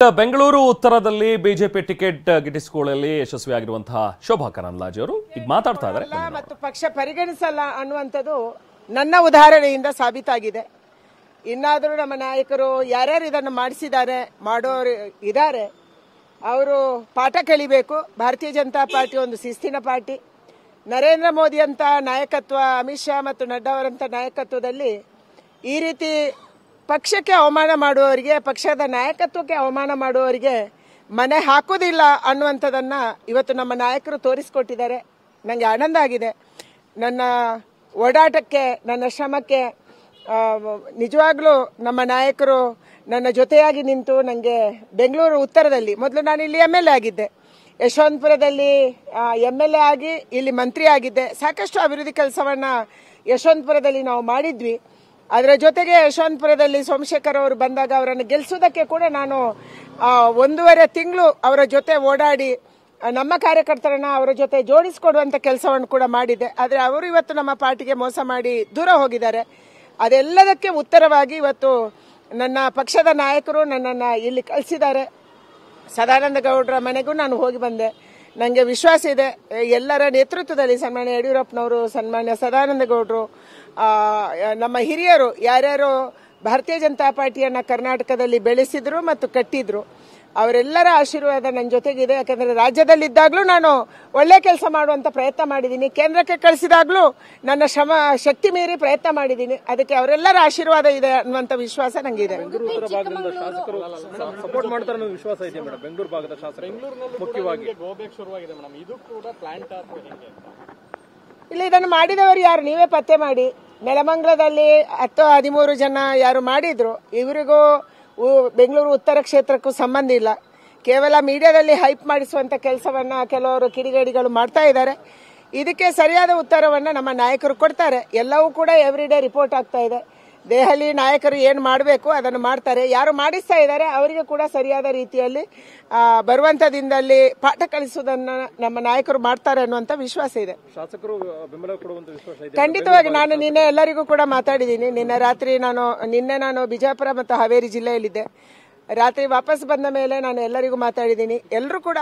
ಬೆಂಗಳೂರು ಉತ್ತರದಲ್ಲಿ BJP ticket ಗಿಟ್ಟಿಸಿಕೊಳ್ಳಲು ಯಶಸ್ವಿಯಾಗಿರುವಂತಹ Shobha Karandlaje ಅವರು ಈಗ ಮಾತಾಡ್ತಾ ಇದ್ದಾರೆ. ಮತ್ತು ಪಕ್ಷ ಪರಿಗಣಿಸಲ್ಲ ಅನ್ನುವಂಥದ್ದು ನನ್ನ ಉದಾಹರಣೆಯಿಂದ ಸಾಬೀತಾಗಿದೆ. ಇನ್ನಾದರೂ ನಮ್ಮ ನಾಯಕರು ಯಾರ್ಯಾರು ಇದನ್ನು ಮಾಡಿಸಿದ್ದಾರೆ, ಮಾಡೋರು ಇದ್ದಾರೆ, ಅವರು ಪಾಠ ಕಲಿಬೇಕು. ಭಾರತೀಯ ಜನತಾ ಪಾರ್ಟಿ ಒಂದು ಶಿಸ್ತಿನ ಪಾರ್ಟಿ. ನರೇಂದ್ರ ಮೋದಿ ಅಂತ ನಾಯಕತ್ವ, ಅಮಿತ್ ಶಾ ಮತ್ತು ನಡ್ಡಾ ಅವರಂತ ನಾಯಕತ್ವದಲ್ಲಿ ಈ ರೀತಿ ಪಕ್ಷಕ್ಕೆ ಅವಮಾನ ಮಾಡುವವರಿಗೆ, ಪಕ್ಷದ ನಾಯಕತ್ವಕ್ಕೆ ಅವಮಾನ ಮಾಡುವವರಿಗೆ ಮನೆ ಹಾಕೋದಿಲ್ಲ ಅನ್ನುವಂಥದ್ದನ್ನ ಇವತ್ತು ನಮ್ಮ ನಾಯಕರು ತೋರಿಸಿಕೊಟ್ಟಿದ್ದಾರೆ. ನನಗೆ ಆನಂದ ಆಗಿದೆ. ನನ್ನ ಓಡಾಟಕ್ಕೆ, ನನ್ನ ಶ್ರಮಕ್ಕೆ ನಿಜವಾಗ್ಲೂ ನಮ್ಮ ನಾಯಕರು ನನ್ನ ಜೊತೆಯಾಗಿ ನಿಂತು ನನಗೆ ಬೆಂಗಳೂರು ಉತ್ತರದಲ್ಲಿ, ಮೊದಲು ನಾನು ಇಲ್ಲಿ MLA ಆಗಿದ್ದೆ, ಯಶವಂತಪುರದಲ್ಲಿ MLA ಆಗಿ ಇಲ್ಲಿ ಮಂತ್ರಿ ಆಗಿದ್ದೆ. ಸಾಕಷ್ಟು ಅಭಿವೃದ್ಧಿ ಕೆಲಸವನ್ನ ಯಶವಂತಪುರದಲ್ಲಿ ನಾವು ಮಾಡಿದ್ವಿ. ಅದರ ಜೊತೆಗೆ ಯಶವಂತಪುರದಲ್ಲಿ ಸೋಮಶೇಖರ್ ಅವರು ಬಂದಾಗ ಅವರನ್ನು ಗೆಲ್ಲಿಸೋದಕ್ಕೆ ಕೂಡ ನಾನು 1.5 ತಿಂಗಳು ಅವರ ಜೊತೆ ಓಡಾಡಿ ನಮ್ಮ ಕಾರ್ಯಕರ್ತರನ್ನ ಅವರ ಜೊತೆ ಜೋಡಿಸಿಕೊಡುವಂತ ಕೆಲಸವನ್ನು ಕೂಡ ಮಾಡಿದೆ. ಆದರೆ ಅವರು ಇವತ್ತು ನಮ್ಮ ಪಾರ್ಟಿಗೆ ಮೋಸ ಮಾಡಿ ದೂರ ಹೋಗಿದ್ದಾರೆ. ಅದೆಲ್ಲದಕ್ಕೆ ಉತ್ತರವಾಗಿ ಇವತ್ತು ನನ್ನ ಪಕ್ಷದ ನಾಯಕರು ನನ್ನನ್ನು ಇಲ್ಲಿ ಕಳಿಸಿದ್ದಾರೆ. ಸದಾನಂದ ಗೌಡರ ಮನೆಗೂ ನಾನು ಹೋಗಿ ಬಂದೆ. ನನಗೆ ವಿಶ್ವಾಸ ಇದೆ, ಎಲ್ಲರ ನೇತೃತ್ವದಲ್ಲಿ ಸನ್ಮಾನ್ಯ ಯಡಿಯೂರಪ್ಪನವರು, ಸನ್ಮಾನ್ಯ ಸದಾನಂದ ಗೌಡರು, ನಮ್ಮ ಹಿರಿಯರು ಯಾರ್ಯಾರು ಭಾರತೀಯ ಜನತಾ ಪಾರ್ಟಿಯನ್ನ ಕರ್ನಾಟಕದಲ್ಲಿ ಬೆಳೆಸಿದ್ರು ಮತ್ತು ಕಟ್ಟಿದ್ರು, ಅವರೆಲ್ಲರ ಆಶೀರ್ವಾದ ನನ್ನ ಜೊತೆಗಿದೆ. ಯಾಕಂದ್ರೆ ರಾಜ್ಯದಲ್ಲಿದ್ದಾಗಲೂ ನಾನು ಒಳ್ಳೆ ಕೆಲಸ ಮಾಡುವಂತ ಪ್ರಯತ್ನ ಮಾಡಿದ್ದೀನಿ. ಕೇಂದ್ರಕ್ಕೆ ಕಳಿಸಿದಾಗ್ಲೂ ನನ್ನ ಶ್ರಮ ಶಕ್ತಿ ಮೀರಿ ಪ್ರಯತ್ನ ಮಾಡಿದ್ದೀನಿ. ಅದಕ್ಕೆ ಅವರೆಲ್ಲರ ಆಶೀರ್ವಾದ ಇದೆ ಅನ್ನುವಂತ ವಿಶ್ವಾಸ ನಂಗಿದೆ. ಸಪೋರ್ಟ್ ಮಾಡ್ತಾರೆ ಅನ್ನೋ ವಿಶ್ವಾಸ ಇದೆ ಮೇಡಮ್. ಬೆಂಗಳೂರು ಭಾಗದ ಶಾಸಕರು ಮುಖ್ಯವಾಗಿ ಇಲ್ಲ, ಇದನ್ನು ಮಾಡಿದವರು ಯಾರು ನೀವೇ ಪತ್ತೆ ಮಾಡಿ. ನೆಲಮಂಗಲದಲ್ಲಿ 10-13 ಜನ ಯಾರು ಮಾಡಿದ್ರು, ಇವರಿಗೂ ಬೆಂಗಳೂರು ಉತ್ತರ ಕ್ಷೇತ್ರಕ್ಕೂ ಸಂಬಂಧ ಇಲ್ಲ. ಕೇವಲ ಮೀಡಿಯಾದಲ್ಲಿ ಹೈಪ್ ಮಾಡಿಸುವಂತ ಕೆಲಸವನ್ನ ಕೆಲವರು ಕಿಡಿಗೇಡಿಗಳು ಮಾಡ್ತಾ ಇದ್ದಾರೆ. ಇದಕ್ಕೆ ಸರಿಯಾದ ಉತ್ತರವನ್ನ ನಮ್ಮ ನಾಯಕರು ಕೊಡ್ತಾರೆ. ಎಲ್ಲವೂ ಕೂಡ ಎವ್ರಿಡೇ ರಿಪೋರ್ಟ್ ಆಗ್ತಾ ಇದೆ. ದೆಹಲಿ ನಾಯಕರು ಏನು ಮಾಡಬೇಕು ಅದನ್ನು ಮಾಡ್ತಾರೆ. ಯಾರು ಮಾಡಿಸ್ತಾ ಇದ್ದಾರೆ ಅವರಿಗೆ ಕೂಡ ಸರಿಯಾದ ರೀತಿಯಲ್ಲಿ ಬರುವಂತ ದಿನದಲ್ಲಿ ಪಾಠ ಕಲಿಸುವುದನ್ನ ನಮ್ಮ ನಾಯಕರು ಮಾಡ್ತಾರೆ ಅನ್ನುವಂತ ವಿಶ್ವಾಸ ಇದೆ. ಶಾಸಕರು ಬೆಂಬಲ ಕೊಡುವಂತ ವಿಶ್ವಾಸ ಇದೆ. ಖಂಡಿತವಾಗಿ ನಾನು ನಿನ್ನೆ ಎಲ್ಲರಿಗೂ ಕೂಡ ಮಾತಾಡಿದ್ದೀನಿ. ನಿನ್ನೆ ರಾತ್ರಿ ನಾನು ಬಿಜಾಪುರ ಮತ್ತು ಹಾವೇರಿ ಜಿಲ್ಲೆಯಲ್ಲಿದ್ದೆ. ರಾತ್ರಿ ವಾಪಸ್ ಬಂದ ಮೇಲೆ ನಾನು ಎಲ್ಲರಿಗೂ ಮಾತಾಡಿದ್ದೀನಿ. ಎಲ್ಲರೂ ಕೂಡ